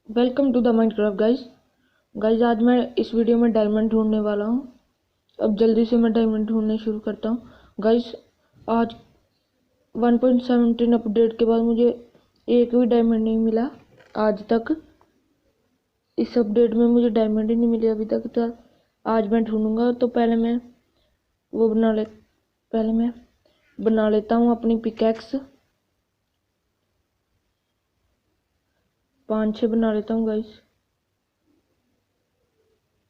Welcome to the Minecraft guys आज मैं इस वीडियो में डायमंड ढूंढने वाला हूँ। अब जल्दी से मैं डायमंड ढूंढने शुरू करता हूँ। गाइज आज 1.17 अपडेट के बाद मुझे एक भी डायमंड नहीं मिला आज तक। इस अपडेट में मुझे डायमंड ही नहीं मिले अभी तक, तो आज मैं ढूंढूंगा। तो पहले मैं बना लेता हूँ अपनी पिकैक्स। 5-6 बना लेता हूँ गाइज।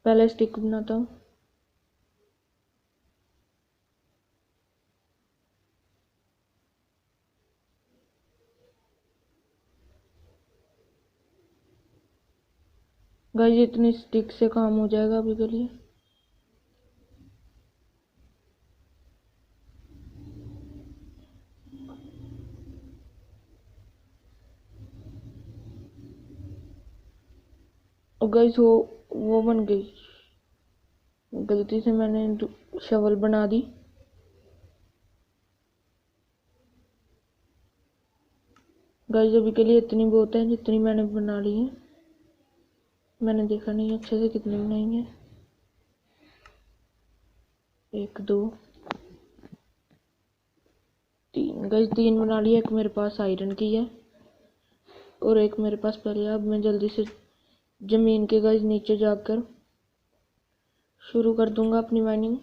पहले स्टिक बनाता हूँ। गाइज इतनी स्टिक से काम हो जाएगा अभी के लिए। और गाइज वो बन गई। गलती से मैंने शवल बना दी। गाइज अभी के लिए इतनी बहुत है जितनी मैंने बना ली है। मैंने देखा नहीं अच्छे से कितनी बनाई है। 1 2 3 गाइज 3 बना ली। एक मेरे पास आयरन की है और एक मेरे पास पहले। अब मैं जल्दी से जमीन के गाइज नीचे जाकर शुरू कर दूंगा अपनी माइनिंग।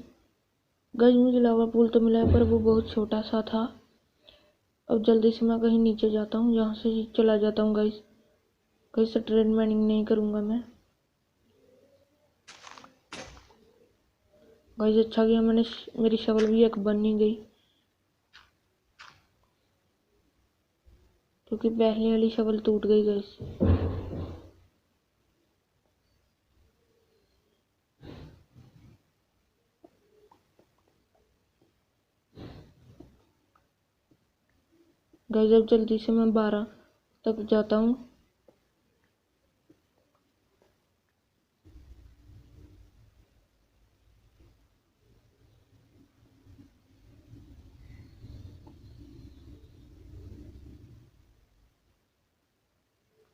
गाइज मुझे लावा पूल तो मिला है पर वो बहुत छोटा सा था। अब जल्दी से मैं कहीं नीचे जाता हूँ, यहाँ से चला जाता हूँ गाइज। कहीं से ट्रेड माइनिंग नहीं करूँगा मैं। गाइज अच्छा किया मेरी शवल भी एक बन ही गई, क्योंकि पहले वाली शवल टूट गई गाइज। गाइज अब जल्दी से मैं 12 तक जाता हूँ।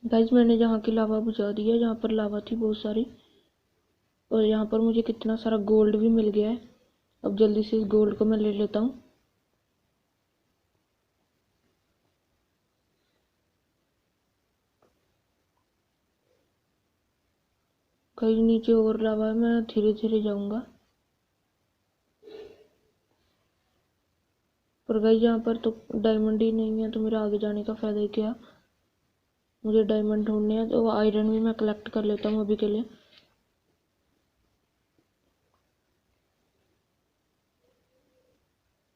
गाइज मैंने जहाँ की लावा बुझा दी है, जहाँ पर लावा थी बहुत सारी, और यहाँ पर मुझे कितना सारा गोल्ड भी मिल गया है। अब जल्दी से इस गोल्ड को मैं ले लेता हूँ। कहीं नीचे और लावा है, मैं धीरे धीरे जाऊंगा। पर गाइज यहाँ पर तो डायमंड ही नहीं है, तो मेरा आगे जाने का फायदा ही क्या। मुझे डायमंड ढूंढने हैं, तो आयरन भी मैं कलेक्ट कर लेता हूँ अभी के लिए।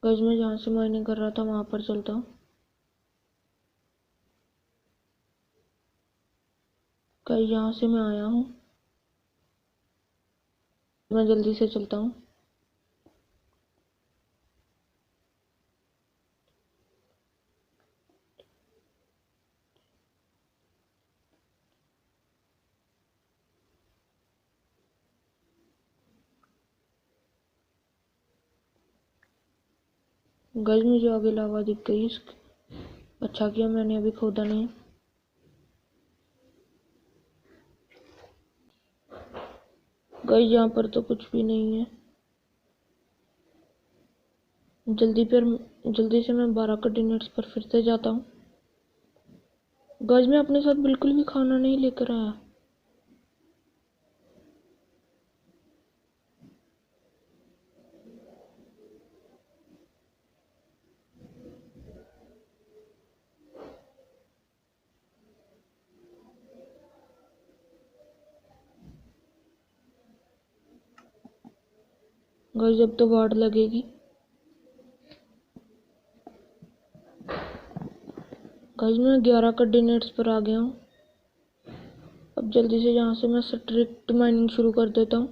गाइज मैं जहाँ से माइनिंग कर रहा था वहां पर चलता हूँ। गाइज यहाँ से मैं आया हूँ, मैं जल्दी से चलता हूँ। गाइज मुझे आगे लावा दिख गई। अच्छा किया मैंने अभी खोदा नहीं। गाइज यहाँ पर तो कुछ भी नहीं है। जल्दी से मैं 12 कोऑर्डिनेट्स पर फिर से जाता हूँ। गाइज मैं अपने साथ बिल्कुल भी खाना नहीं लेकर आया। गाइस अब तो वार्ड लगेगी। गाइस मैं 11 कोऑर्डिनेट्स पर आ गया हूँ। अब जल्दी से यहाँ से मैं स्ट्रिक्ट माइनिंग शुरू कर देता हूँ।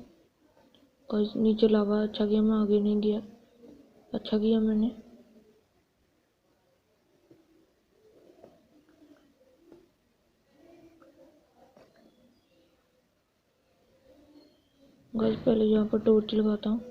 गाइस नीचे लावा। अच्छा किया मैं आगे नहीं गया। अच्छा किया मैंने। गाइस पहले यहाँ पर टॉर्च लगाता हूँ।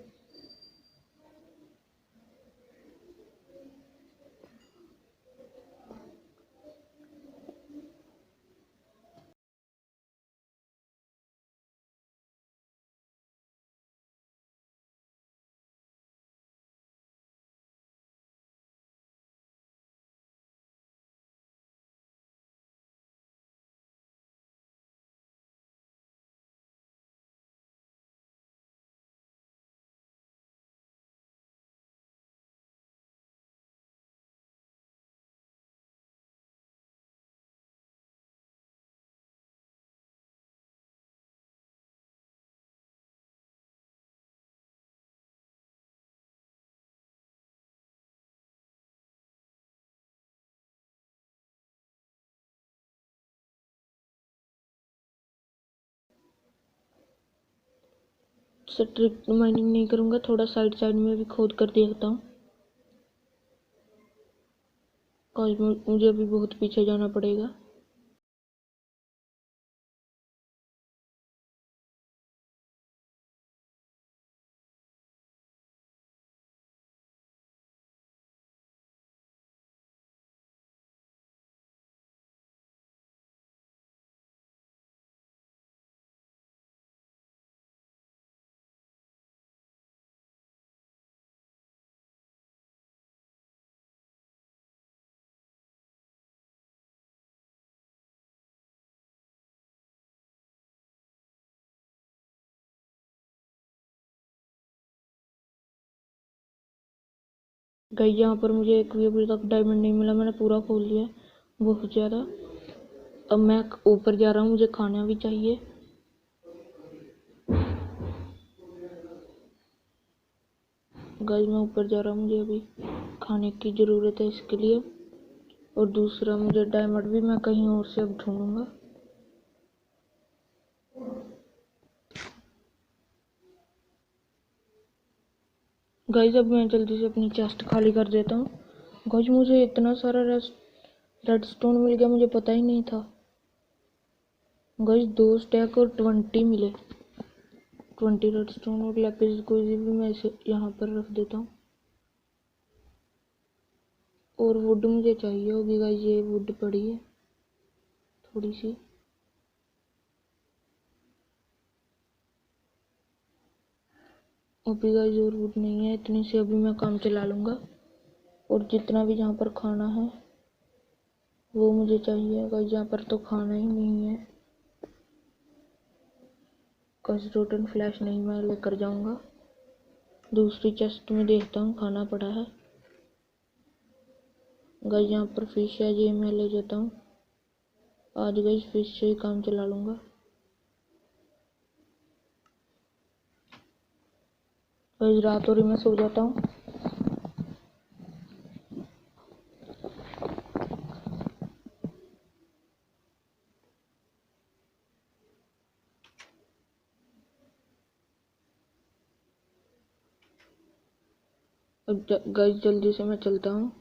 स्ट्रिक्ट माइनिंग नहीं करूँगा, थोड़ा साइड साइड में भी खोद कर देखता हूँ। मुझे अभी बहुत पीछे जाना पड़ेगा। गाइस यहाँ पर मुझे एक भी अभी तक डायमंड नहीं मिला, मैंने पूरा खोल लिया बहुत ज़्यादा। अब मैं ऊपर जा रहा हूँ, मुझे खाना भी चाहिए। गाइस मैं ऊपर जा रहा हूँ, मुझे अभी खाने की ज़रूरत है इसके लिए। और दूसरा मुझे डायमंड भी मैं कहीं और से अब ढूंढूंगा। गाइस अब मैं जल्दी से अपनी चेस्ट खाली कर देता हूँ। गाइस मुझे इतना सारा रेडस्टोन मिल गया, मुझे पता ही नहीं था। गाइस 2 स्टैक और 20 मिले। 20 रेडस्टोन और लैपिस कोई भी मैं इसे यहाँ पर रख देता हूँ। और वुड मुझे चाहिए होगी गाइस, ये वुड पड़ी है थोड़ी सी। अभी गाइस और वुड नहीं है, इतनी से अभी मैं काम चला लूँगा। और जितना भी जहाँ पर खाना है वो मुझे चाहिए गाइस, यहाँ पर तो खाना ही नहीं है। गाइस रोटन फ्लैश नहीं मैं लेकर जाऊँगा, दूसरी चेस्ट में देखता हूँ खाना पड़ा है। गाइस यहाँ पर फिश है, ये मैं ले जाता हूँ। आज गाइस फिश से ही काम चला लूँगा। गाइस रात हो रही, मैं सो जाता हूँ। अब गाइस जल्दी से मैं चलता हूँ।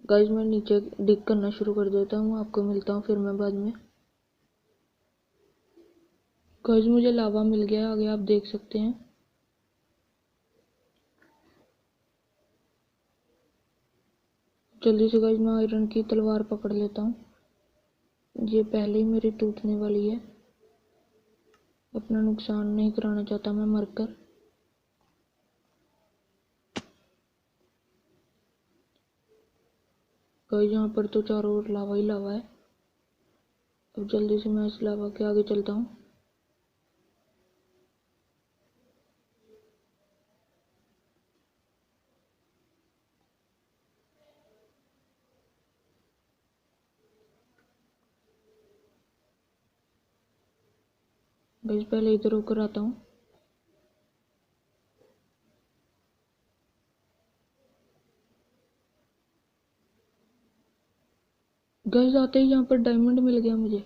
गाइस मैं नीचे डिग करना शुरू कर देता हूँ, आपको मिलता हूँ फिर मैं बाद में। गाइस मुझे लावा मिल गया आगे, आप देख सकते हैं। जल्दी से गाइस मैं आयरन की तलवार पकड़ लेता हूँ, ये पहले ही मेरी टूटने वाली है। अपना नुकसान नहीं कराना चाहता मैं मरकर। गाइस यहाँ पर तो चारों ओर लावा ही लावा है। अब जल्दी से मैं इस लावा के आगे चलता हूँ। गाइस पहले इधर होकर आता हूँ। गाइस आते ही यहाँ पर डायमंड मिल गया मुझे।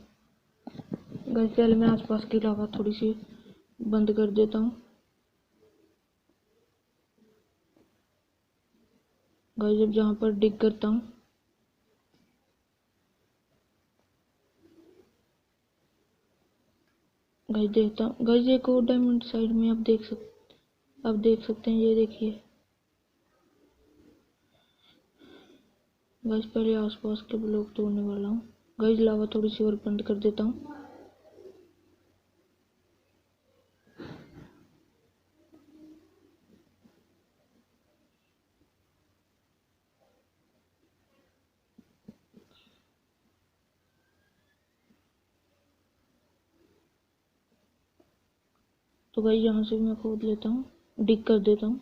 गाइस पहले मैं आसपास की लावा थोड़ी सी बंद कर देता हूँ। गाइस अब जहाँ पर डिग करता हूँ। गाइस देखता हूँ। गाइस एक और डायमंड साइड में आप देख सकते हैं, ये देखिए। गाइस पहले आसपास के ब्लॉक तोड़ने वाला हूँ। गाइस लावा थोड़ी सी और बंद कर देता हूँ। तो गाइस यहाँ से मैं खोद लेता हूँ, डिग कर देता हूँ।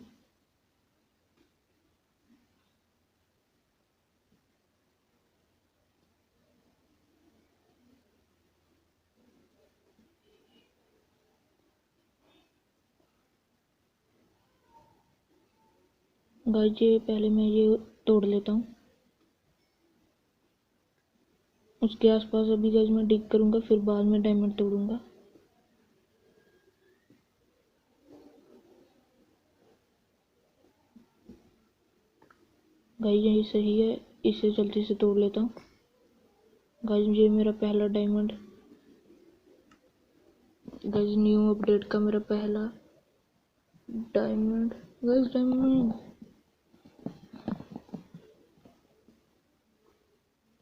गाइस ये पहले मैं ये तोड़ लेता हूँ, उसके आसपास अभी गाइस मैं डिग करूँगा, फिर बाद में डायमंड तोड़ूंगा। गाइस यही सही है, इसे जल्दी से तोड़ लेता हूँ। गाइस ये मेरा पहला डायमंड, गाइस न्यू अपडेट का मेरा पहला diamond. Guys diamond,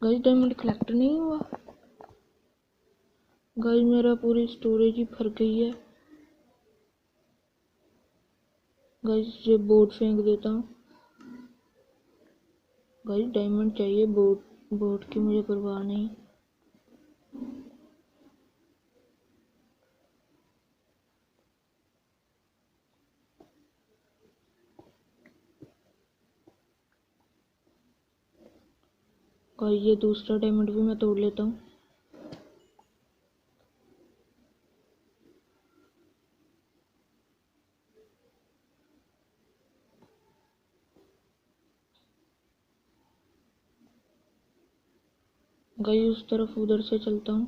guys diamond collect नहीं हुआ। गाइस मेरा पूरी स्टोरेज ही भर गई है। गाइस ये बोर्ड फेंक देता हूँ। गाइस डायमंड चाहिए, बोर्ड की मुझे परवाह नहीं। गाइस ये दूसरा डायमंड भी मैं तोड़ लेता हूँ। गाइस उस तरफ उधर से चलता हूँ।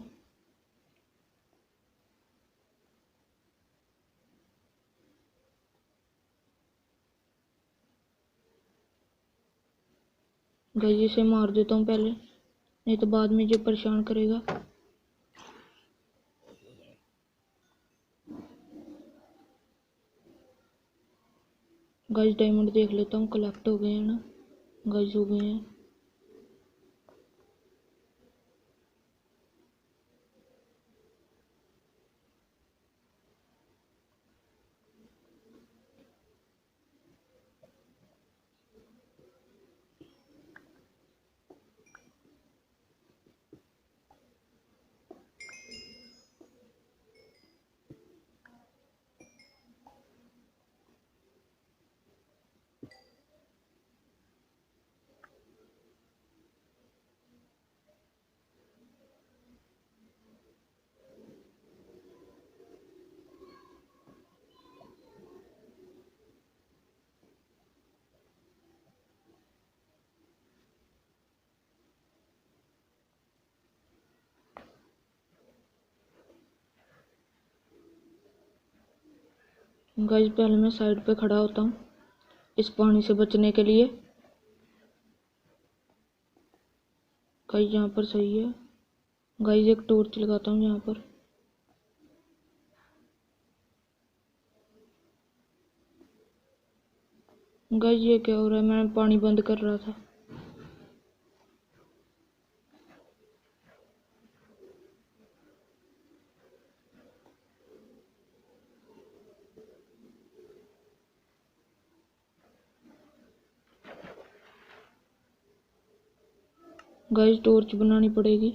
गाइस इसे मार देता हूँ पहले, नहीं तो बाद में ये परेशान करेगा। गाइस डायमंड देख लेता हूँ, कलेक्ट हो गए हैं ना। गाइस हो गए हैं। गाइस पहले मैं साइड पे खड़ा होता हूँ इस पानी से बचने के लिए। गाइस यहाँ पर सही है। गाइस एक टॉर्च लगाता हूँ यहाँ पर। गाइस ये क्या हो रहा है, मैं पानी बंद कर रहा था। गाइस टॉर्च बनानी पड़ेगी।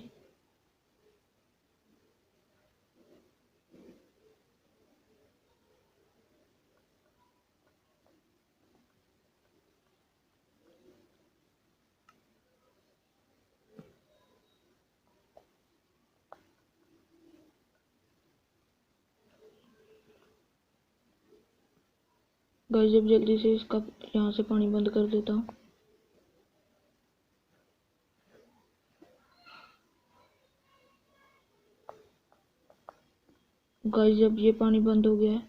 गाइस अब जल्दी से इसका यहाँ से पानी बंद कर देता हूँ। गाइस अब ये पानी बंद हो गया है।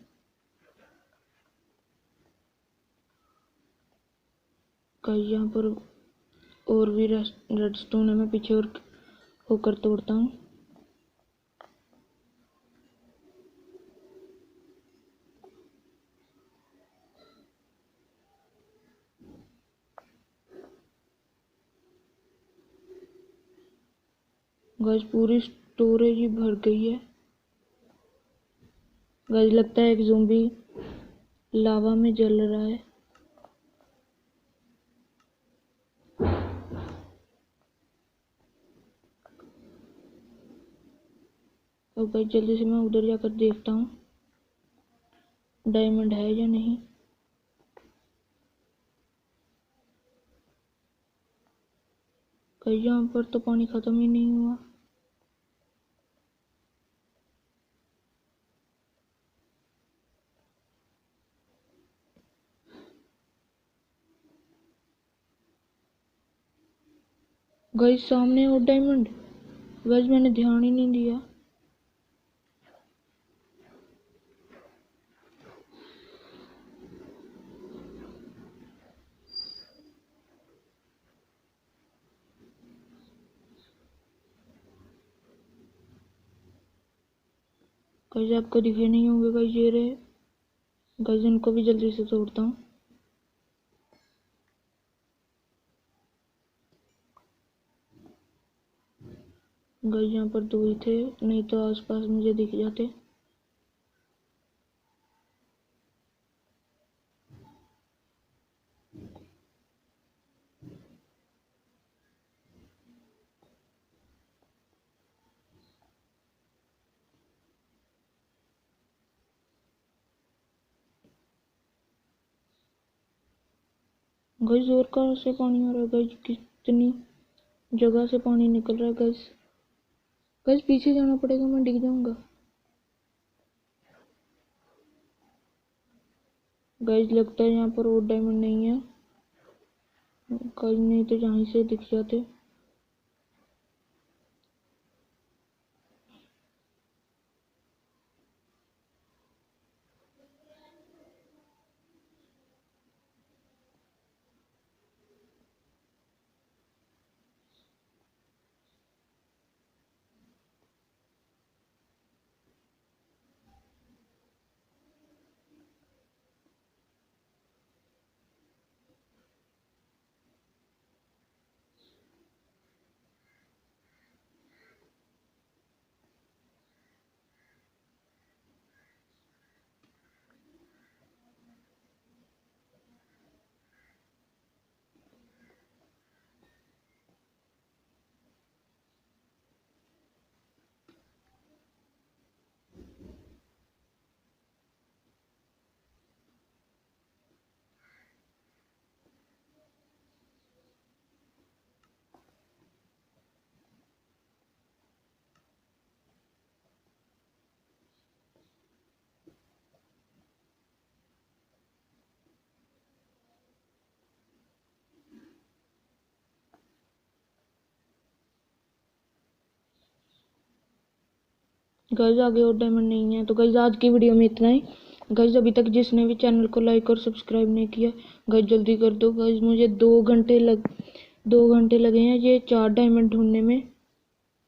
गाइस यहाँ पर और भी रेडस्टोन है, मैं पीछे और होकर तोड़ता हूँ। गाइस पूरी स्टोरेज ही भर गई है। गाइस लगता है एक ज़ोंबी लावा में जल रहा है। और गाइस जल्दी से मैं उधर जाकर देखता हूँ डायमंड है या नहीं। गाइस यहाँ पर तो पानी खत्म ही नहीं हुआ। गाइस सामने और डायमंड। गाइस मैंने ध्यान ही नहीं दिया। गाइस आपको दिखे नहीं होंगे गाइस, ये रहे गाइस, इनको भी जल्दी से तोड़ता हूँ। गाइस यहाँ पर 2 ही थे, नहीं तो आसपास मुझे दिख जाते। गाइस और कहाँ से पानी आ रहा है गाइस, कितनी जगह से पानी निकल रहा है गाइस। गाइस पीछे जाना पड़ेगा, मैं डिग जाऊंगा। गाइस लगता है यहाँ पर और डायमंड नहीं है गाइस, नहीं तो जहाँ से दिख जाते। गाइस आगे और डायमंड नहीं है। तो गाइस आज की वीडियो में इतना ही। गाइस अभी तक जिसने भी चैनल को लाइक और सब्सक्राइब नहीं किया गाइस जल्दी कर दो गाइस। मुझे 2 घंटे लगे हैं ये 4 डायमंड ढूंढने में।